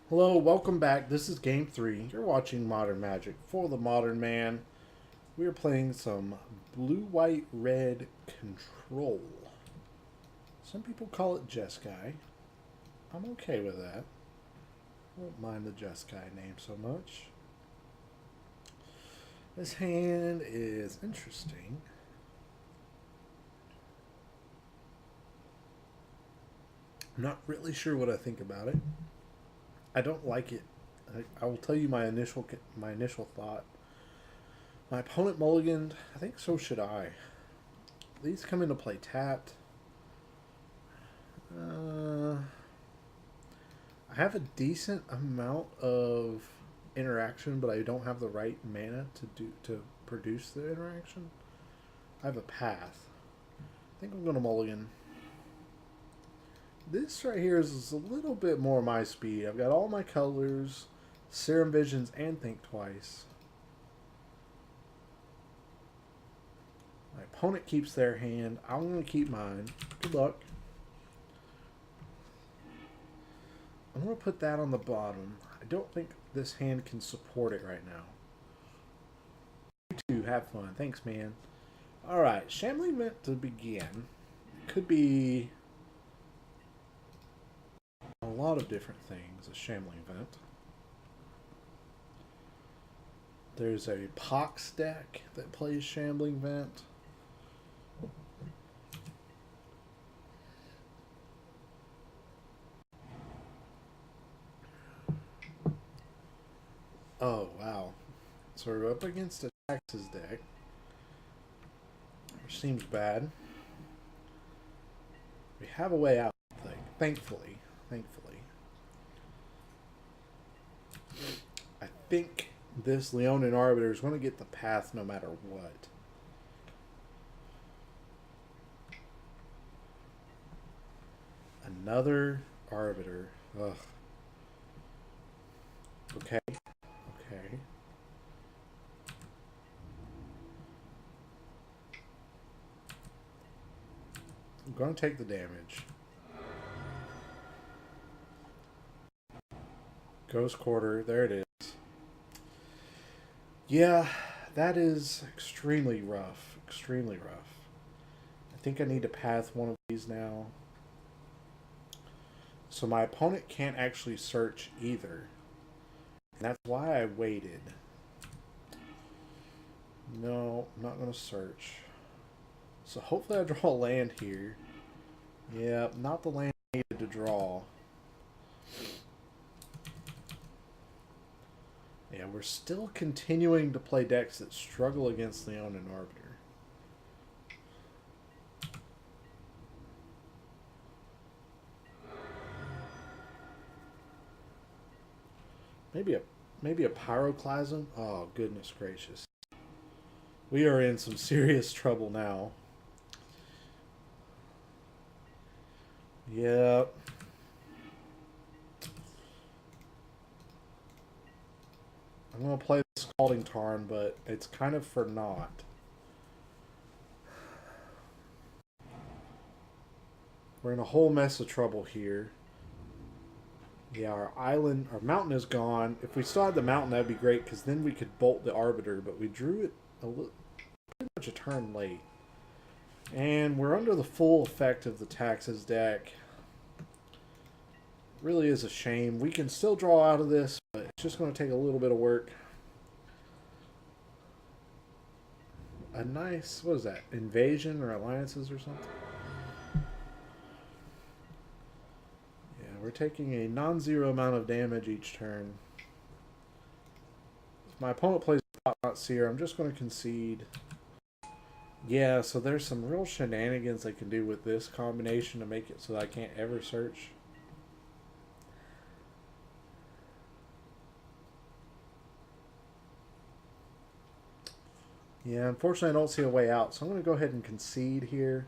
Hello, welcome back. This is game 3. You're watching Modern Magic for the Modern Man. We are playing some blue, white, red control. Some people call it Jeskai. I'm okay with that. I don't mind the Jeskai name so much. This hand is interesting. I'm not really sure what I think about it. I don't like it. I will tell you my initial thought. My opponent mulliganed. I think so should I. These come into play tapped. I have a decent amount of interaction, but I don't have the right mana to produce the interaction. I have a path. I think I'm going to mulligan. This right here is a little bit more my speed. I've got all my colors, Serum Visions, and Think Twice. My opponent keeps their hand. I'm going to keep mine. Good luck. I'm going to put that on the bottom. I don't think this hand can support it right now. You two have fun. Thanks, man. Alright, Shambling Vent to begin. Could be a lot of different things, a Shambling Vent. There's a Pox deck that plays Shambling Vent. Oh, wow. So we're up against a Taxes deck, which seems bad. We have a way out, thankfully. I think this Leonin Arbiter is going to get the path no matter what. Another Arbiter. Ugh. Okay. I'm going to take the damage. Ghost Quarter. There it is. Yeah, that is extremely rough. Extremely rough. I think I need to path one of these now. So my opponent can't actually search either. And that's why I waited. No, I'm not going to search. So hopefully I draw a land here. Yeah, not the land I needed to draw. Yeah, we're still continuing to play decks that struggle against Leonin Arbiter. Maybe a Pyroclasm? Oh, goodness gracious. We are in some serious trouble now. Yep. I'm going to play the Scalding Tarn, but it's kind of for naught. We're in a whole mess of trouble here. Yeah, our mountain is gone. If we still had the mountain, that'd be great, because then we could bolt the Arbiter, but we drew it pretty much a turn late. And we're under the full effect of the Taxes deck. Really is a shame. We can still draw out of this, but it's just going to take a little bit of work. A nice, what is that, invasion or alliances or something? Yeah, we're taking a non-zero amount of damage each turn. If my opponent plays Not Seer, I'm just going to concede. Yeah, so there's some real shenanigans they can do with this combination to make it so that I can't ever search. Yeah, unfortunately I don't see a way out, so I'm going to go ahead and concede here.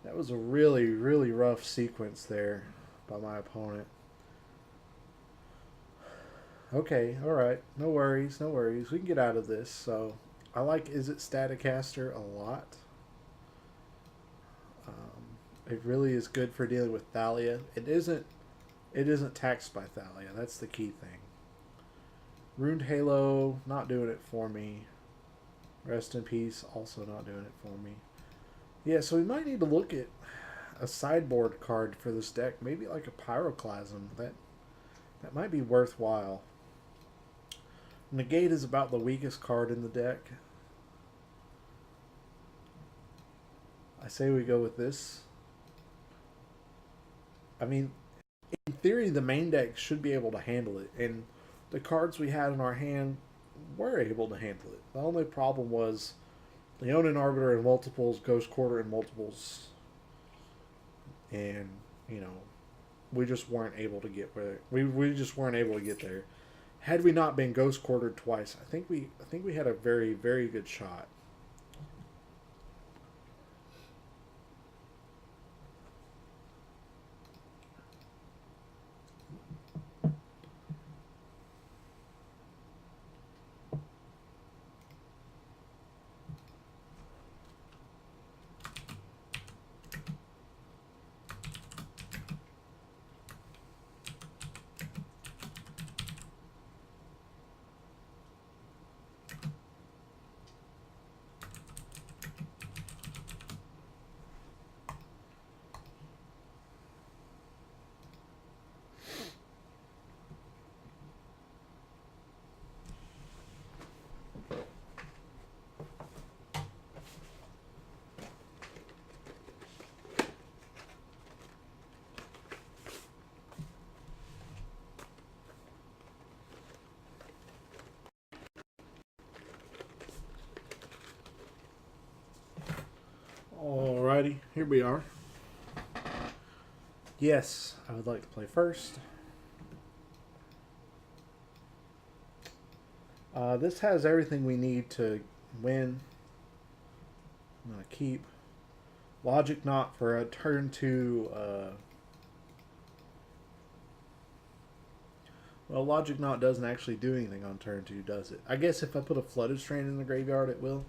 That was a really, really rough sequence there by my opponent. Okay, alright. No worries, no worries. We can get out of this. So, I like Izzet Staticaster a lot. It really is good for dealing with Thalia. It isn't It isn't taxed by Thalia. That's the key thing. Ruined Halo, not doing it for me. Rest in Peace, also not doing it for me. Yeah, so we might need to look at a sideboard card for this deck. Maybe like a Pyroclasm. That might be worthwhile. Negate is about the weakest card in the deck. I say we go with this. I mean, in theory, the main deck should be able to handle it, and the cards we had in our hand were able to handle it. The only problem was Leonin Arbiter in multiples, Ghost Quarter in multiples, and you know, we just weren't able to get where we just weren't able to get there. Had we not been Ghost Quartered twice, I think we had a very, very good shot. Alrighty, here we are. Yes, I would like to play first. This has everything we need to win. I'm going to keep Logic Knot for a turn 2. Well, Logic Knot doesn't actually do anything on turn 2, does it? I guess if I put a Flooded Strand in the graveyard, it will.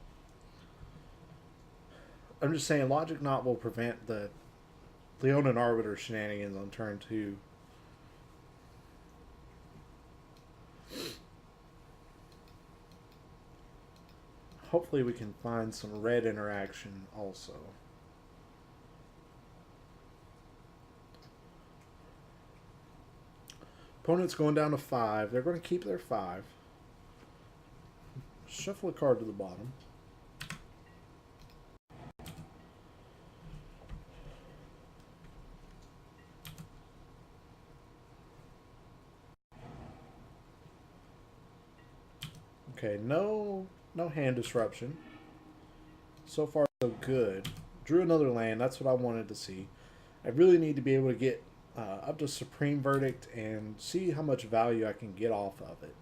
I'm just saying Logic Knot will prevent the Leonin Arbiter shenanigans on turn 2. Hopefully we can find some red interaction also. Opponent's going down to 5. They're going to keep their 5. Shuffle a card to the bottom. Okay, no hand disruption. So far, so good. Drew another land. That's what I wanted to see. I really need to be able to get up to Supreme Verdict and see how much value I can get off of it.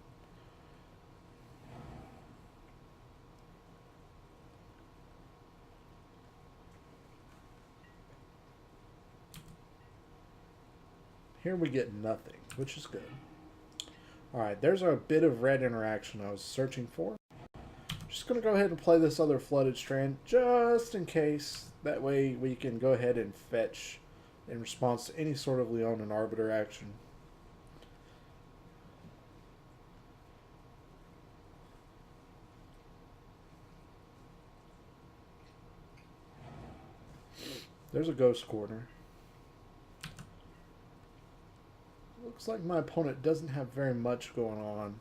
Here we get nothing, which is good. Alright, there's a bit of red interaction I was searching for. Just going to go ahead and play this other Flooded Strand just in case. That way we can go ahead and fetch in response to any sort of Leonin Arbiter action. There's a Ghost Quarter. Looks like my opponent doesn't have very much going on.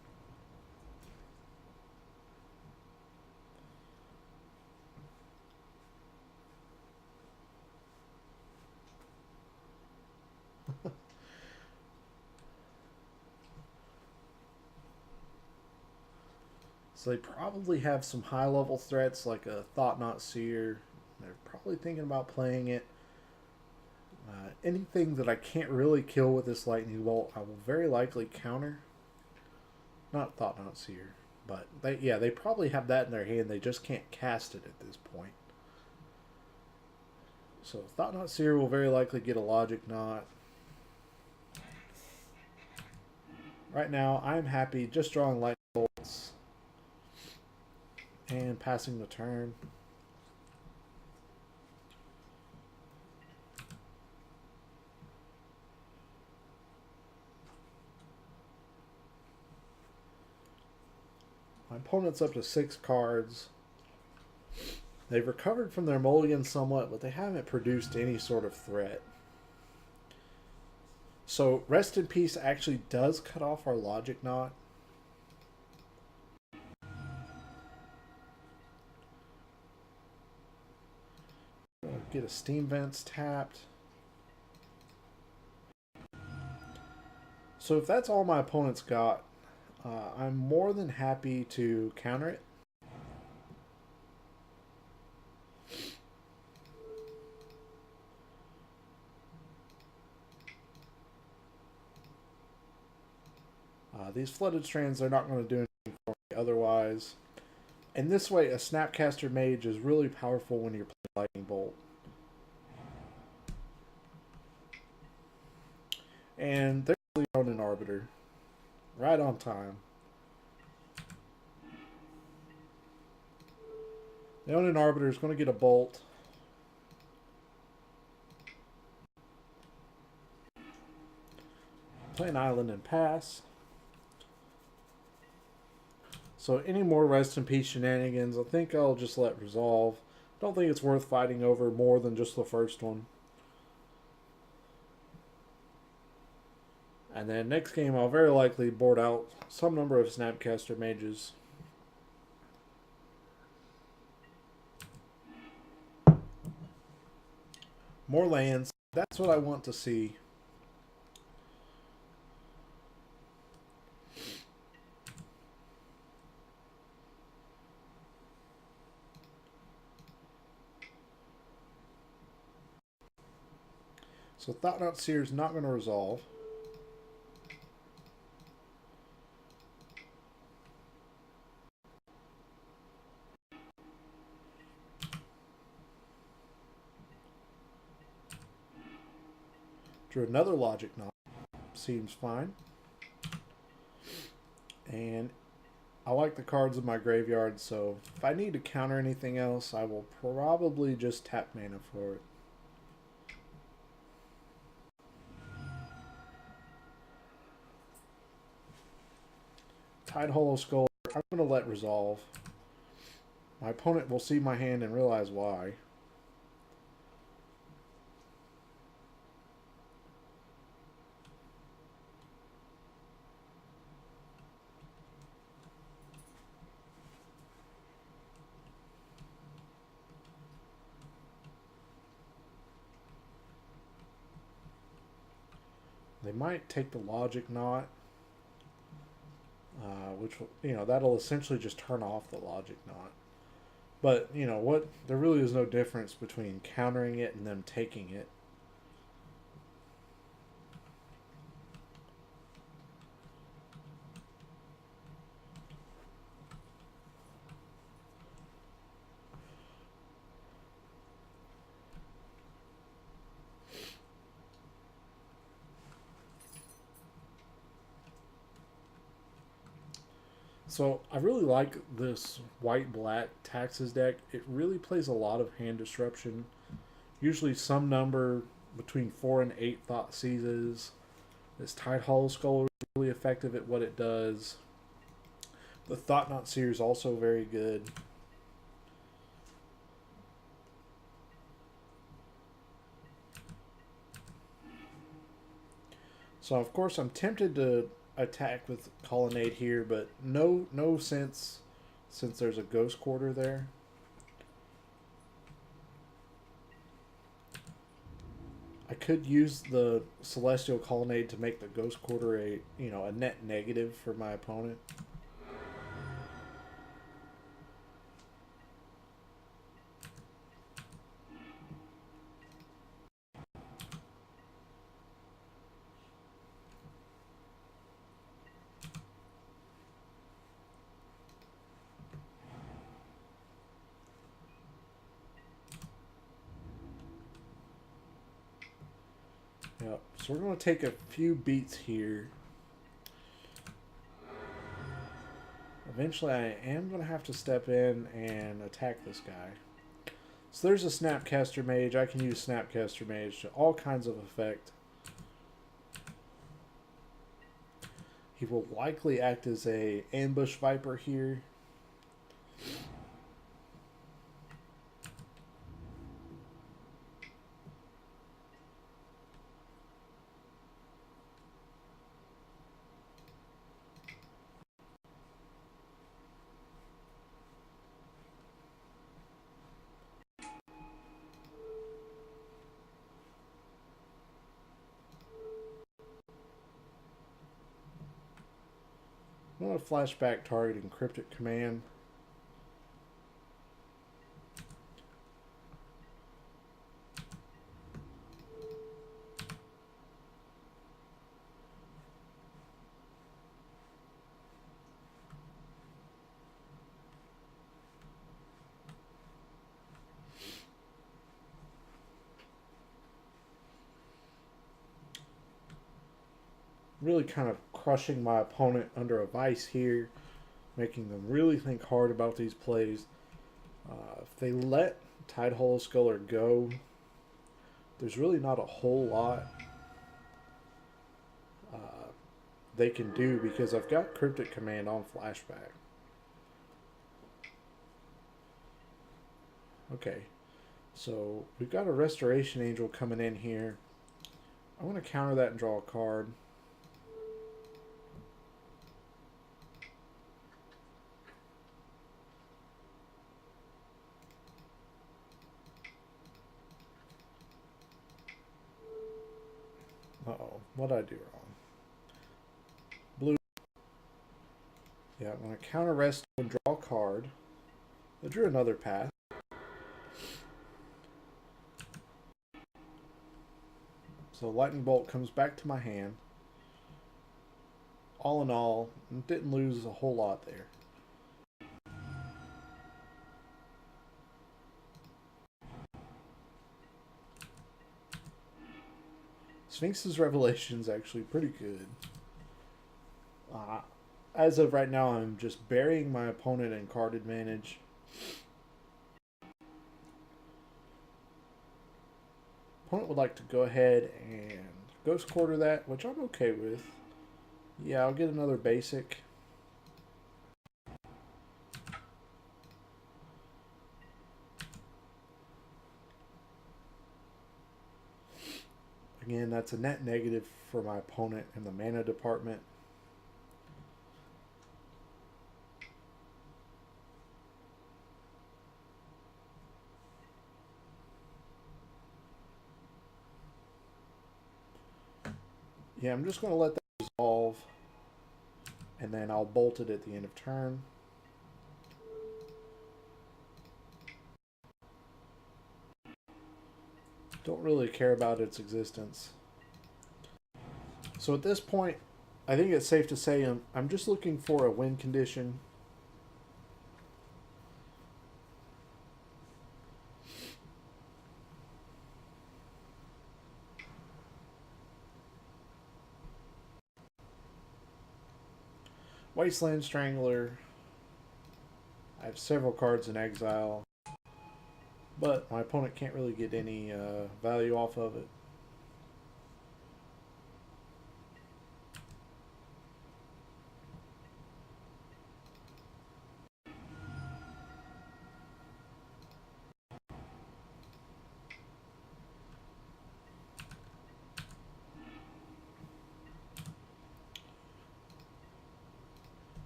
So they probably have some high-level threats like a Thought-Knot Seer. They're probably thinking about playing it. Anything that I can't really kill with this Lightning Bolt, I will very likely counter. Not Thought-Knot Seer, but they probably have that in their hand. They just can't cast it at this point. So Thought-Knot Seer will very likely get a Logic Knot. Right now, I'm happy just drawing Lightning Bolts and passing the turn. opponent's up to 6 cards. They've recovered from their mulligan somewhat, but they haven't produced any sort of threat. So Rest in Peace actually does cut off our Logic Knot. Get a Steam Vents tapped. So if that's all my opponent's got, I'm more than happy to counter it. These Flooded Strands, they're not going to do anything for me otherwise. And this way, a Snapcaster Mage is really powerful when you're playing Lightning Bolt. And they're really on an Arbiter. Right on time. The Onin Arbiter is going to get a Bolt. Play an Island and pass. So any more Rest in Peace shenanigans, I think I'll just let resolve. Don't think it's worth fighting over more than just the first one. And then next game, I'll very likely board out some number of Snapcaster Mages. More lands. That's what I want to see. So Thought-Knot Seer is not going to resolve. Drew another Logic Knot. Seems fine. And I like the cards in my graveyard, so if I need to counter anything else, I will probably just tap mana for it. Tide Hollow Skull, I'm going to let resolve. My opponent will see my hand and realize why. They might take the Logic Knot. Which, you know, that'll essentially just turn off the Logic Knot. But, you know, what? There really is no difference between countering it and them taking it. So I really like this white-black Taxes deck. It really plays a lot of hand disruption. Usually some number between 4 and 8 Thought Seizes. This Tide Hollow Skull is really effective at what it does. The Thought-Knot Seer is also very good. So of course I'm tempted to attack with Colonnade here, but no sense since there's a Ghost Quarter there. I could use the Celestial Colonnade to make the Ghost Quarter a net negative for my opponent. Yep. So we're going to take a few beats here. Eventually I am going to have to step in and attack this guy. So there's a Snapcaster Mage. I can use Snapcaster Mage to all kinds of effect. He will likely act as a Ambush Viper here. going to flashback target encrypted command. Really kind of crushing my opponent under a vice here, making them really think hard about these plays. If they let Tidehole Sculler go, there's really not a whole lot they can do because I've got Cryptic Command on flashback. Okay, so we've got a Restoration Angel coming in here. I want to counter that and draw a card. Uh-oh, what did I do wrong? Blue. Yeah, I'm going to counter rest and draw a card. I drew another path. So Lightning Bolt comes back to my hand. All in all, didn't lose a whole lot there. Sphinx's Revelation is actually pretty good. As of right now, I'm just burying my opponent in card advantage. Opponent would like to go ahead and Ghost Quarter that, which I'm okay with. Yeah, I'll get another basic. Again, that's a net negative for my opponent in the mana department. Yeah, I'm just going to let that resolve, and then I'll bolt it at the end of turn. Don't really care about its existence. So at this point, I think it's safe to say I'm just looking for a win condition. Wasteland Strangler. I have several cards in exile, but my opponent can't really get any value off of it.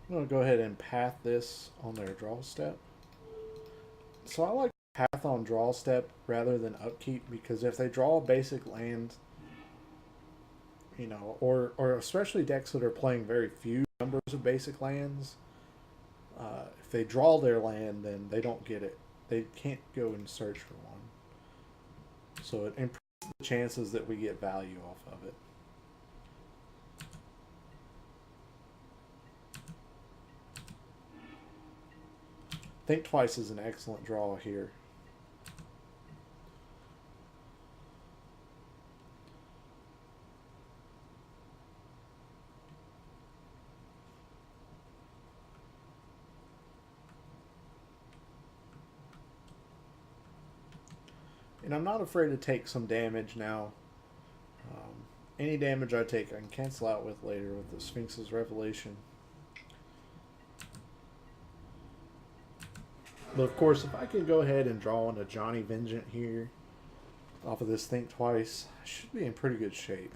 I'm going to go ahead and path this on their draw step. So I like path on draw step rather than upkeep, because if they draw a basic land, you know, or especially decks that are playing very few numbers of basic lands, if they draw their land, then they don't get it. They can't go and search for one. So it improves the chances that we get value off of it. Think Twice is an excellent draw here. And I'm not afraid to take some damage now. Any damage I take, I can cancel out with later with the Sphinx's Revelation. But of course, if I can go ahead and draw on a Johnny Vengeant here off of this Think Twice, I should be in pretty good shape.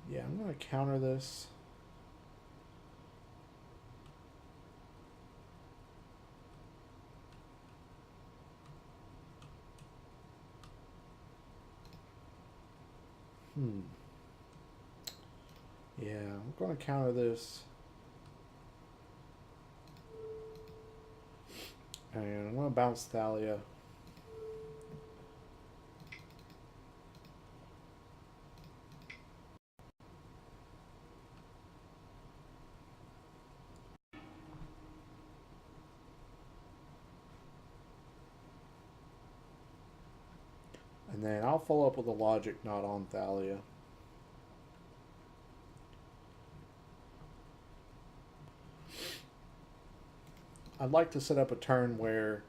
Yeah, I'm going to counter this. Hmm. Yeah, I'm going to counter this. And I'm going to bounce Thalia. And then I'll follow up with a logic knot on Thalia. I'd like to set up a turn where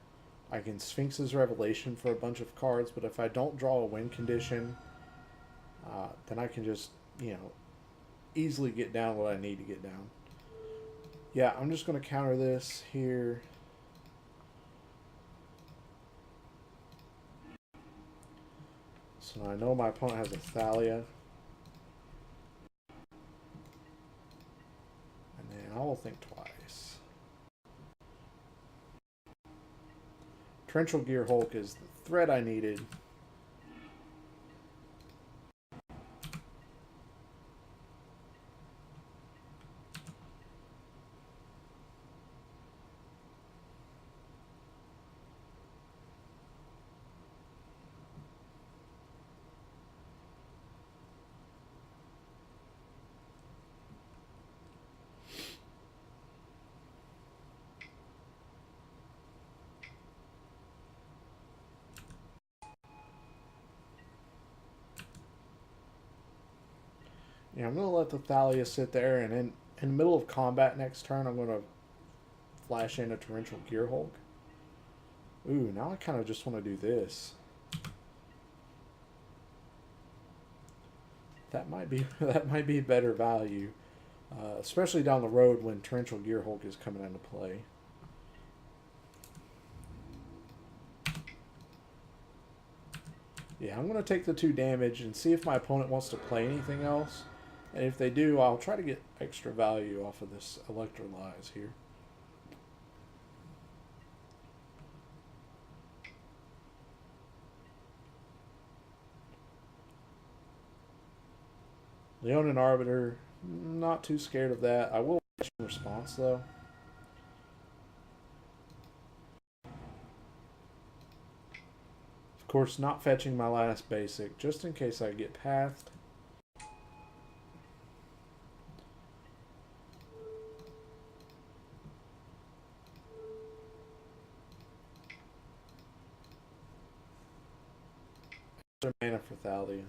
I can Sphinx's Revelation for a bunch of cards, but if I don't draw a win condition, then I can just, easily get down what I need to get down. Yeah, I'm just going to counter this here. So I know my opponent has a Thalia. And then I will think twice. Torrential Gear Hulk is the threat I needed. Yeah, I'm going to let the Thalia sit there, and in the middle of combat next turn, I'm going to flash in a Torrential Gear Hulk. Ooh, now I kind of just want to do this. That might be better value, especially down the road when Torrential Gear Hulk is coming into play. Yeah, I'm going to take the 2 damage and see if my opponent wants to play anything else. And if they do, I'll try to get extra value off of this Electrolyze here. Leonin Arbiter, not too scared of that. I will fetch in response, though. Of course, not fetching my last basic, just in case I get pathed. Mana for Thalia.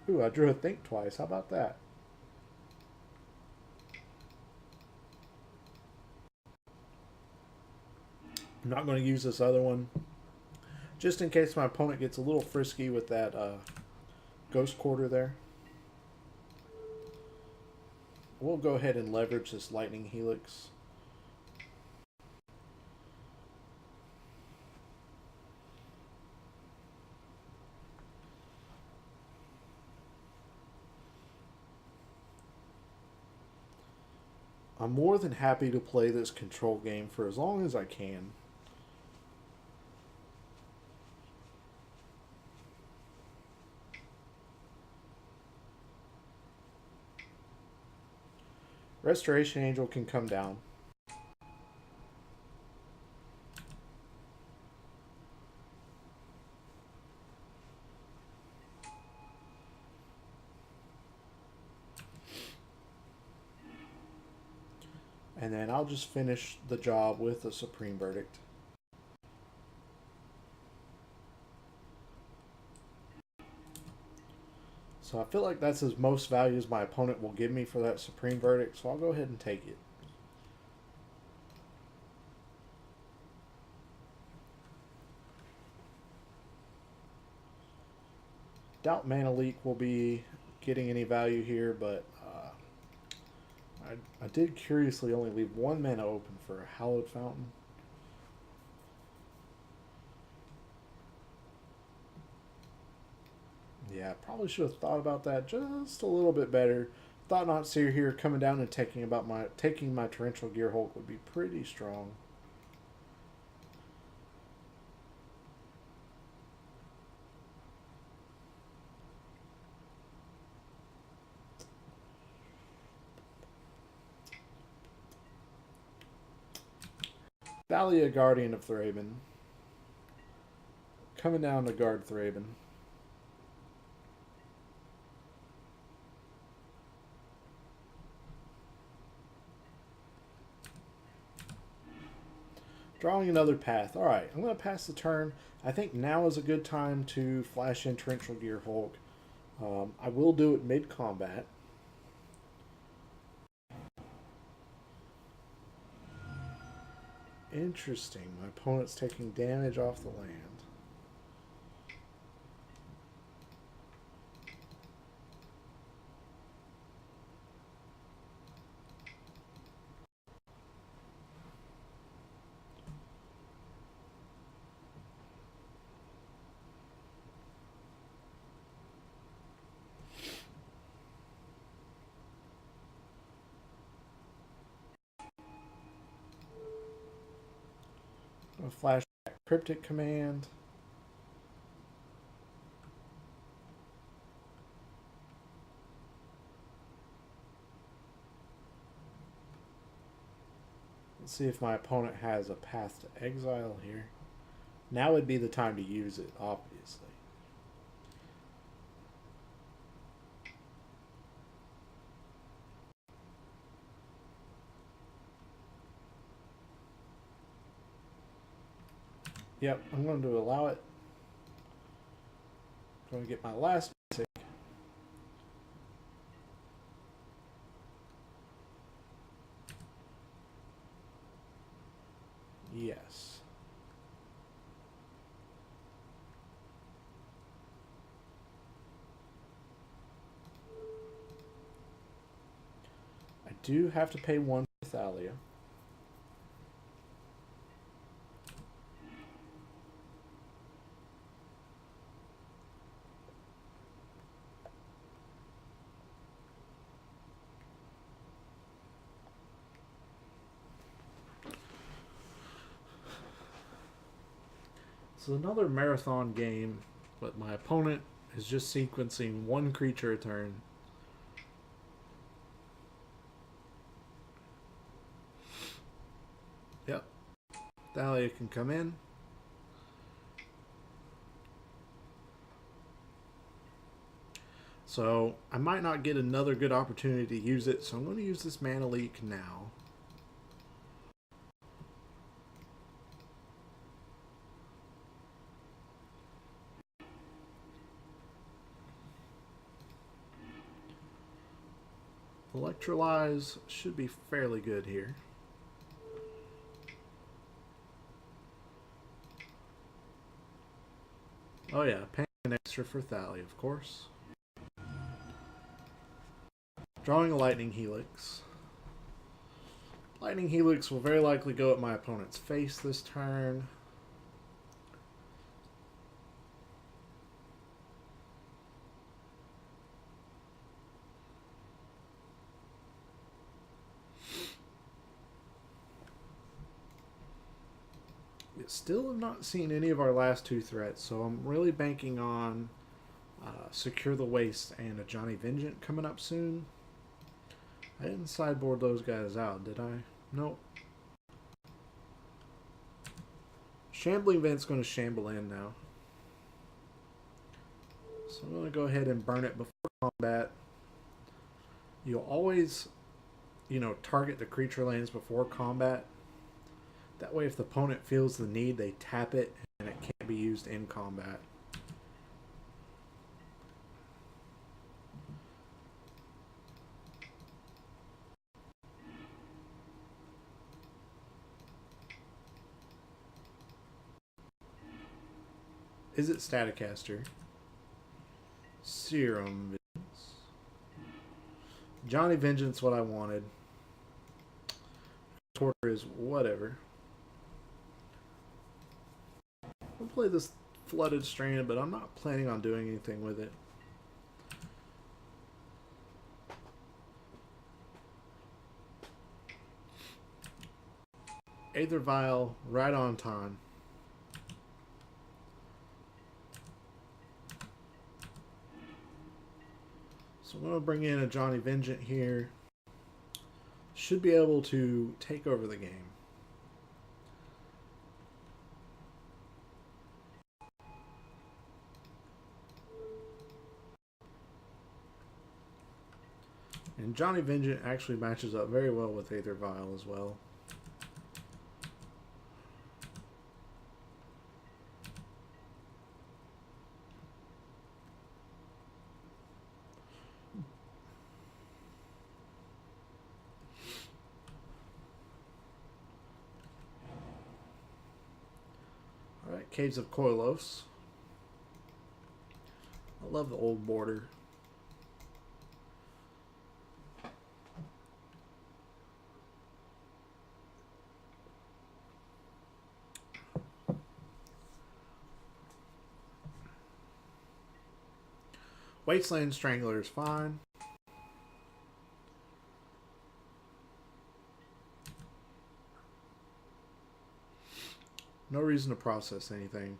Ooh, I drew a think twice. How about that? I'm not going to use this other one, just in case my opponent gets a little frisky with that Ghost Quarter there. We'll go ahead and leverage this Lightning Helix. I'm more than happy to play this control game for as long as I can. Restoration Angel can come down. And then I'll just finish the job with a Supreme Verdict. So I feel like that's as most value as my opponent will give me for that Supreme Verdict, so I'll go ahead and take it. Doubt Mana Leak will be getting any value here, but I did curiously only leave 1 mana open for a Hallowed Fountain. Yeah, probably should have thought about that just a little bit better. Thought not Seer here coming down and taking my Torrential Gearhulk would be pretty strong. Thalia, Guardian of Thraben. Coming down to guard Thraben. Drawing another path. Alright, I'm going to pass the turn. I think now is a good time to flash in Torrential Gearhulk. I will do it mid-combat. Interesting. My opponent's taking damage off the land. A flashback cryptic command. Let's see if my opponent has a path to exile here. Now would be the time to use it, obviously. Yep, I'm going to allow it. I'm going to get my last basic. Yes. I do have to pay one for Thalia. It's another marathon game, but my opponent is just sequencing one creature a turn. Yep. Thalia can come in. So I might not get another good opportunity to use it, so I'm going to use this Mana Leak now. Electrolyze should be fairly good here. Oh yeah, paying an extra for Thalia, of course. Drawing a Lightning Helix. Lightning Helix will very likely go at my opponent's face this turn. We still have not seen any of our last two threats, so I'm really banking on Secure the Waste and a Johnny Vengeant coming up soon. I didn't sideboard those guys out, did I? Nope. Shambling Vent's going to shamble in now. So I'm going to go ahead and burn it before combat. You'll always, target the creature lands before combat. That way if the opponent feels the need, they tap it and it can't be used in combat. Is it Staticaster? Serum Vengeance. Johnny Vengeance, what I wanted. Torture is whatever. I'll play this Flooded Strain, but I'm not planning on doing anything with it. Aether Vial right on time. So I'm going to bring in a Johnny Vengeant here. Should be able to take over the game. And Johnny Vengeant actually matches up very well with Aether Vial as well. Alright, Caves of Koilos. I love the old border. Wasteland Strangler is fine. No reason to process anything.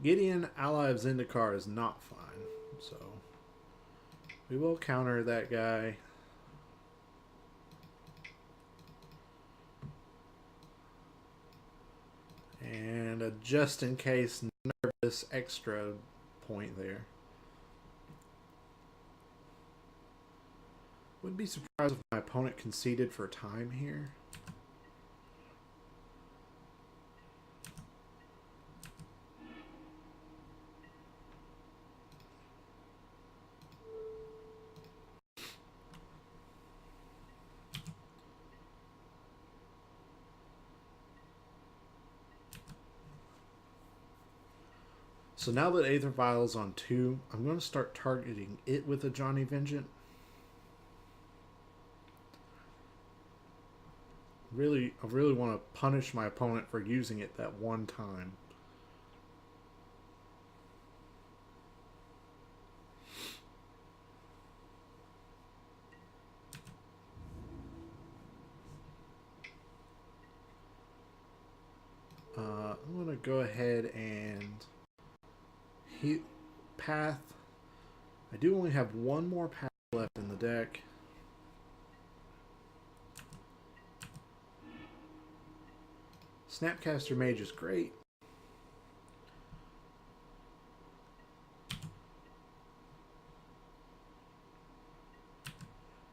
Gideon, ally of Zendikar, is not fine. So we will counter that guy. And a just in case nervous extra point there. Wouldn't be surprised if my opponent conceded for time here. So now that Aether Vial is on 2, I'm going to start targeting it with a Johnny Vengeant. I really want to punish my opponent for using it that one time. I'm going to go ahead and heat path. I do only have one more path left in the deck. Snapcaster Mage is great.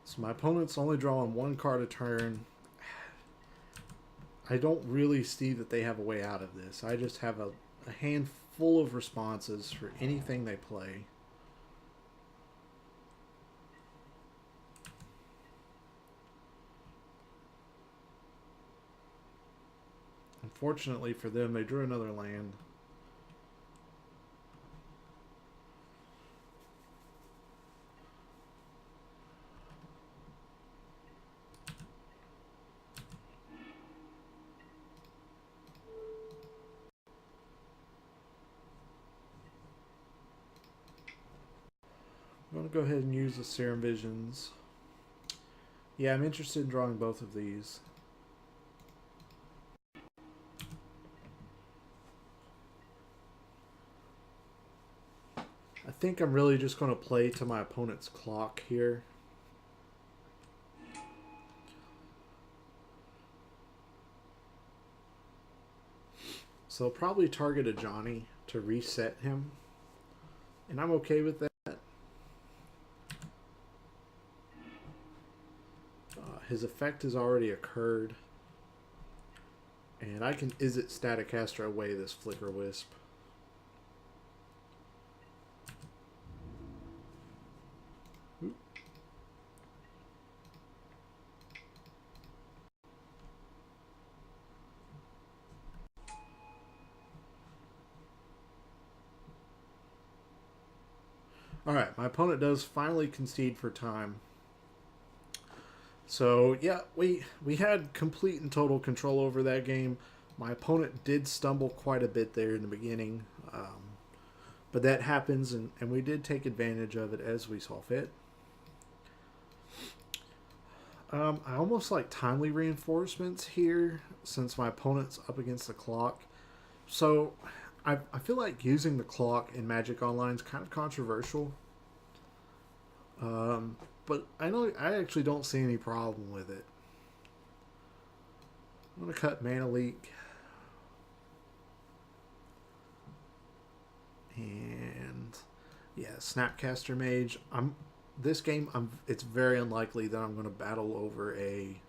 So my opponent's only drawing one card a turn. I don't really see that they have a way out of this. I just have a handful of responses for anything they play. Unfortunately for them, they drew another land. I'm going to go ahead and use the Serum Visions. Yeah, I'm interested in drawing both of these. I think I'm really just going to play to my opponent's clock here. So I'll probably target a Johnny to reset him. And I'm okay with that. His effect has already occurred. And I can Izzet Staticaster away this Flicker Wisp. Oop. Alright, my opponent does finally concede for time. So, yeah, we had complete and total control over that game. My opponent did stumble quite a bit there in the beginning. But that happens, and we did take advantage of it as we saw fit. I almost like timely reinforcements here since my opponent's up against the clock. So I feel like using the clock in Magic Online is kind of controversial. But I actually don't see any problem with it. I'm going to cut Mana Leak. And yeah, Snapcaster Mage. This game, it's very unlikely that I'm going to battle over a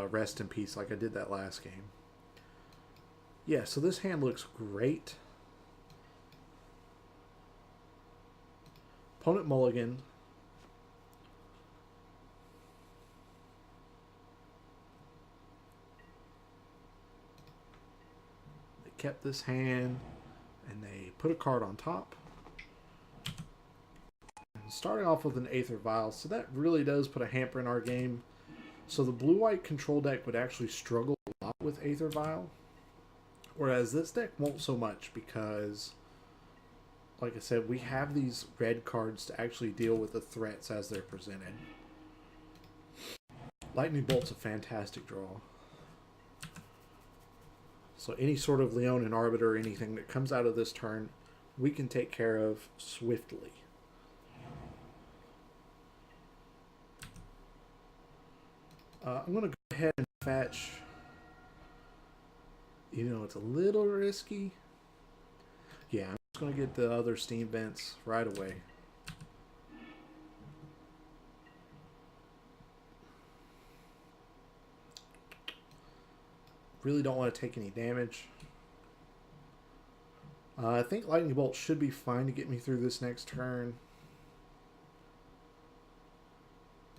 Rest in Peace like I did that last game. Yeah, so this hand looks great. Opponent mulligan. They kept this hand, and they put a card on top. And starting off with an Aether Vial, so that really does put a hamper in our game. So the blue-white control deck would actually struggle a lot with Aether Vial. Whereas this deck won't so much because, like I said, we have these red cards to actually deal with the threats as they're presented. Lightning Bolt's a fantastic draw. So any sort of Leonin Arbiter or anything that comes out of this turn, we can take care of swiftly. I'm going to go ahead and fetch. You know, it's a little risky. Yeah, I'm just going to get the other Steam Vents right away. Really don't want to take any damage. I think Lightning Bolt should be fine to get me through this next turn.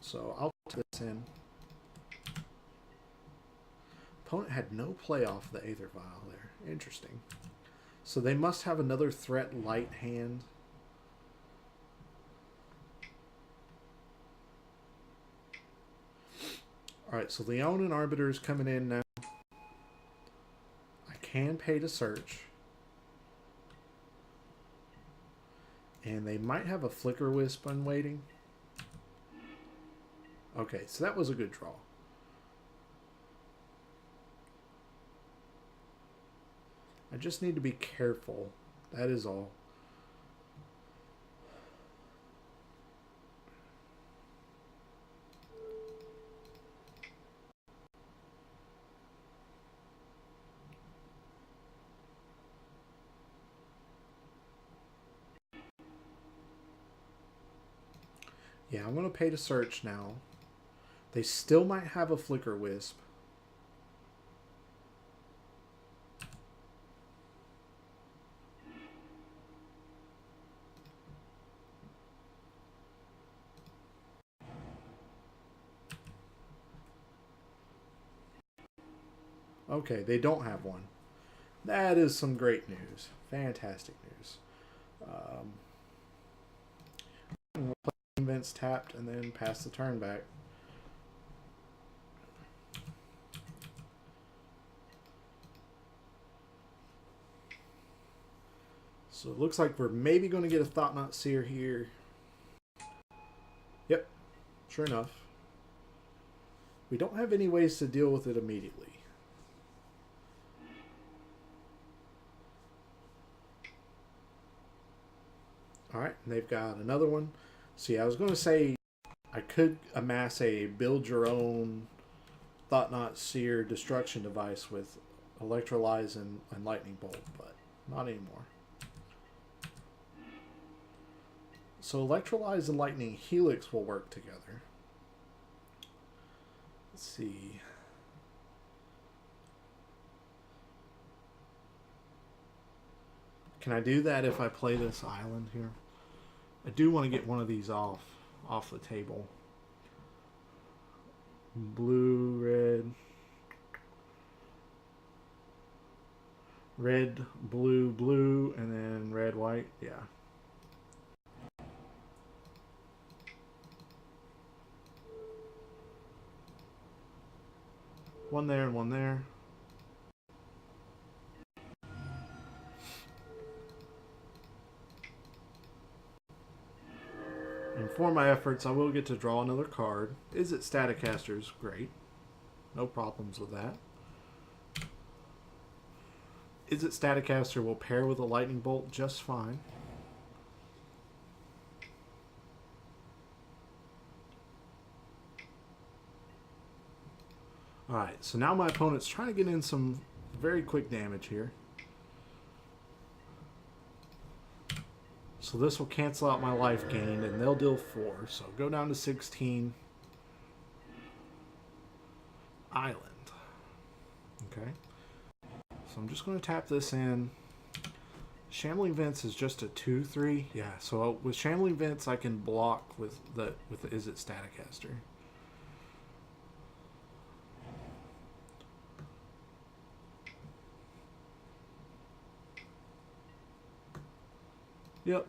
So I'll put this in. Opponent had no play off the Aether Vial there. Interesting. So they must have another threat light hand. Alright, so Leonin Arbiter is coming in now. I can pay to search. And they might have a Flicker Wisp unwaiting. Okay, so that was a good draw. I just need to be careful. That is all. Yeah, I'm going to pay to search now. They still might have a Flicker Wisp. Okay, they don't have one. That is some great news. Fantastic news. We'll play Invents tapped and then pass the turn back. So it looks like we're maybe going to get a Thought-Knot Seer here. Yep, sure enough. We don't have any ways to deal with it immediately. Alright, and they've got another one. See, I was going to say I could amass a build your own Thought-Knot Seer destruction device with Electrolyze and Lightning Bolt, but not anymore. So Electrolyze and Lightning Helix will work together. Let's see. Can I do that if I play this island here? I do want to get one of these off the table. Blue, red. Red, blue, blue, and then red, white. Yeah. One there and one there. And for my efforts, I will get to draw another card. Is it Staticasters? Great. No problems with that. Is it Staticaster will pair with a Lightning Bolt just fine. Alright, so now my opponent's trying to get in some very quick damage here. So this will cancel out my life gain, and they'll deal 4. So go down to 16. Island. Okay. So I'm just going to tap this in. Shambling Vents is just a 2/3. Yeah, so with Shambling Vents I can block with the Is It Staticaster. Yep.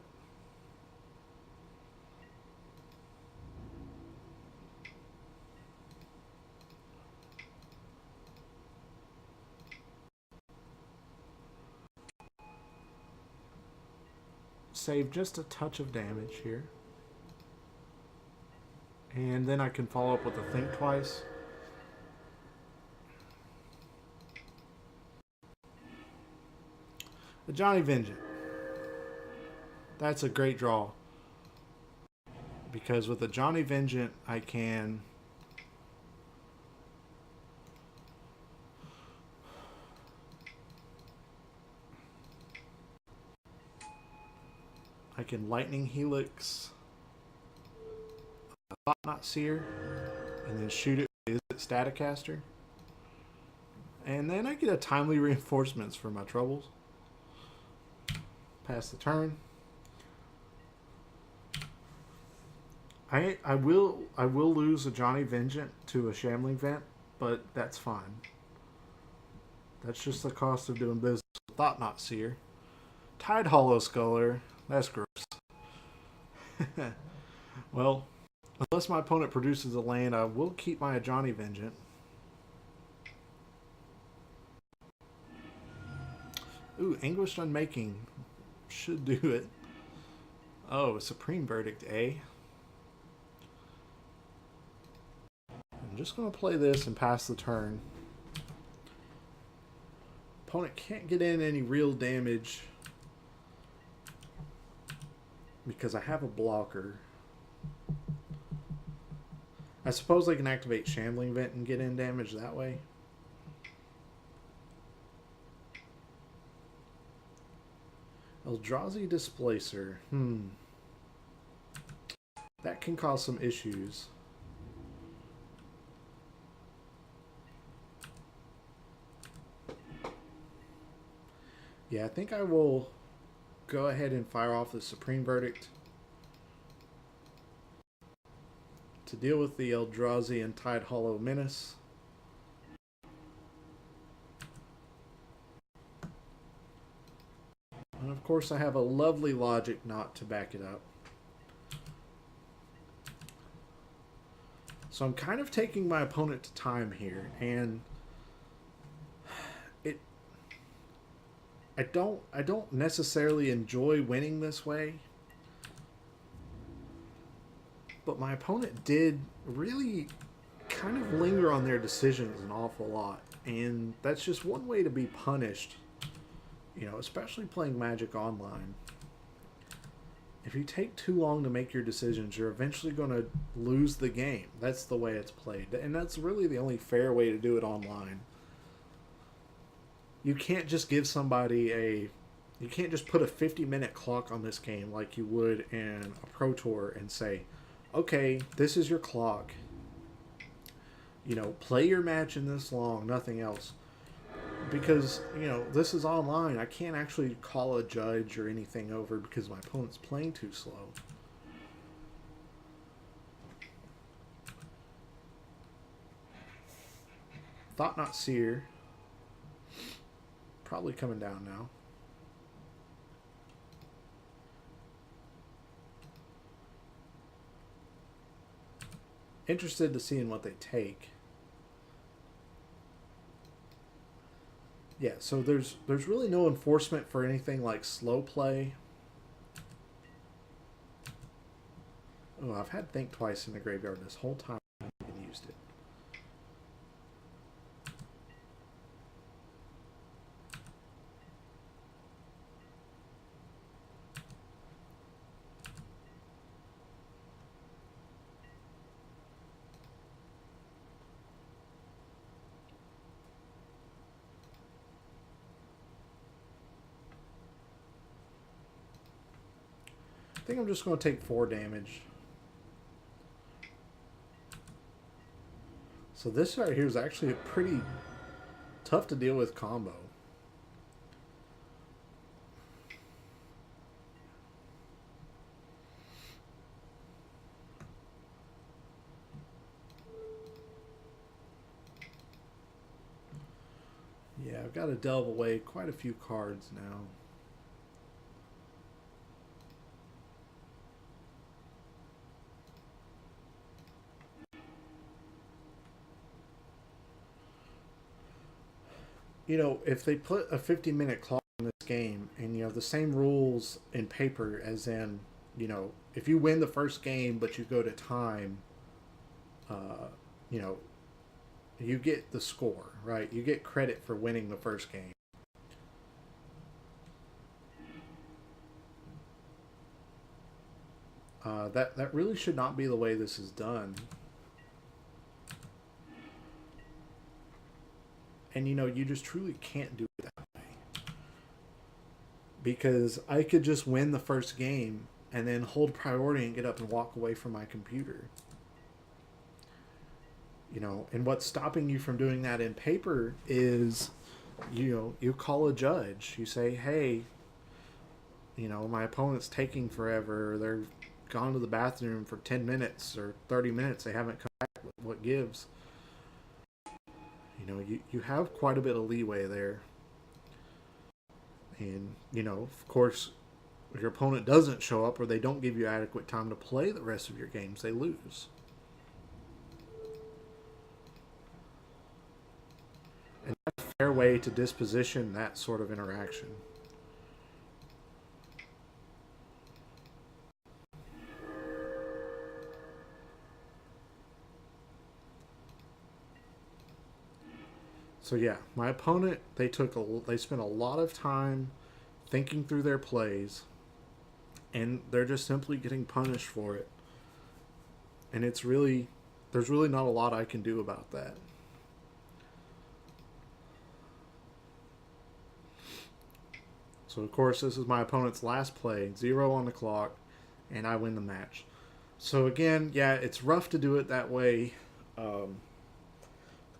Save just a touch of damage here. And then I can follow up with a Think Twice. The Johnny Vengeant. That's a great draw. Because with the Johnny Vengeant, I can Lightning Helix, Thought Not Seer, and then shoot it with Is It Staticaster. And then I get a Timely Reinforcements for my troubles. Pass the turn. I will lose a Johnny Vengeant to a Shambling Vent, but that's fine. That's just the cost of doing business with Thought Not Seer. Tide Hollow Sculler. That's gross. Well, unless my opponent produces a land, I will keep my Johnny Vengeant. Ooh, Anguished Unmaking should do it. Oh, Supreme Verdict, eh? I'm just going to play this and pass the turn. Opponent can't get in any real damage because I have a blocker. I suppose I can activate Shambling Vent and get in damage that way. Eldrazi Displacer. That can cause some issues. Yeah, I think I will go ahead and fire off the Supreme Verdict to deal with the Eldrazi and Tide Hollow Menace. And of course I have a lovely Logic Knot to back it up. So I'm kind of taking my opponent to time here, and I don't necessarily enjoy winning this way, but my opponent did really kind of linger on their decisions an awful lot, and that's just one way to be punished, you know, especially playing Magic Online. If you take too long to make your decisions, you're eventually going to lose the game. That's the way it's played, and that's really the only fair way to do it online. You can't just give somebody you can't just put a 50-minute clock on this game like you would in a Pro Tour and say, okay, this is your clock. You know, play your match in this long, nothing else. Because, you know, this is online. I can't actually call a judge or anything over because my opponent's playing too slow. Thought Not Seer. Probably coming down now. Interested to see in what they take. Yeah, so there's really no enforcement for anything like slow play. Oh, I've had think twice in the graveyard this whole time. I haven't even used it. I think I'm just going to take 4 damage. So this right here is actually a pretty tough to deal with combo. Yeah, I've got to delve away quite a few cards now. You know, if they put a 50-minute clock in this game and you have the same rules in paper as in, you know, if you win the first game but you go to time, you know, you get the score, right? You get credit for winning the first game. That really should not be the way this is done. And you know, you just truly can't do it that way. Because I could just win the first game and then hold priority and get up and walk away from my computer. You know, and what's stopping you from doing that in paper is, you know, you call a judge. You say, hey, you know, my opponent's taking forever. They're gone to the bathroom for 10 minutes or 30 minutes. They haven't come back. What gives? You know, you have quite a bit of leeway there. And, you know, of course, if your opponent doesn't show up or they don't give you adequate time to play the rest of your games, they lose. And that's a fair way to disposition that sort of interaction. So yeah, my opponent, they spent a lot of time thinking through their plays, and they're just simply getting punished for it. And there's really not a lot I can do about that. So of course this is my opponent's last play, 0 on the clock, and I win the match. So again, yeah, it's rough to do it that way.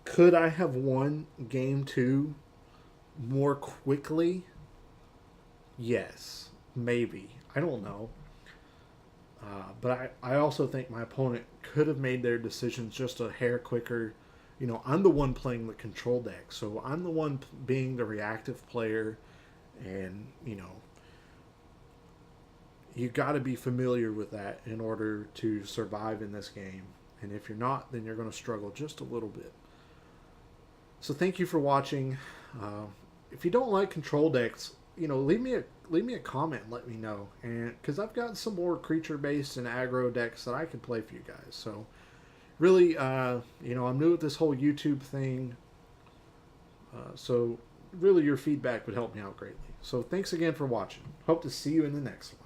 Could I have won game 2 more quickly? Yes, maybe. I don't know. But I also think my opponent could have made their decisions just a hair quicker. You know, I'm the one playing the control deck, so I'm the one being the reactive player, and, you know, you got to be familiar with that in order to survive in this game. And if you're not, then you're going to struggle just a little bit. So thank you for watching. If you don't like control decks, you know, leave me a comment and let me know, and because I've got some more creature based and aggro decks that I can play for you guys. So really, you know, I'm new at this whole YouTube thing, so really your feedback would help me out greatly. So thanks again for watching. Hope to see you in the next one.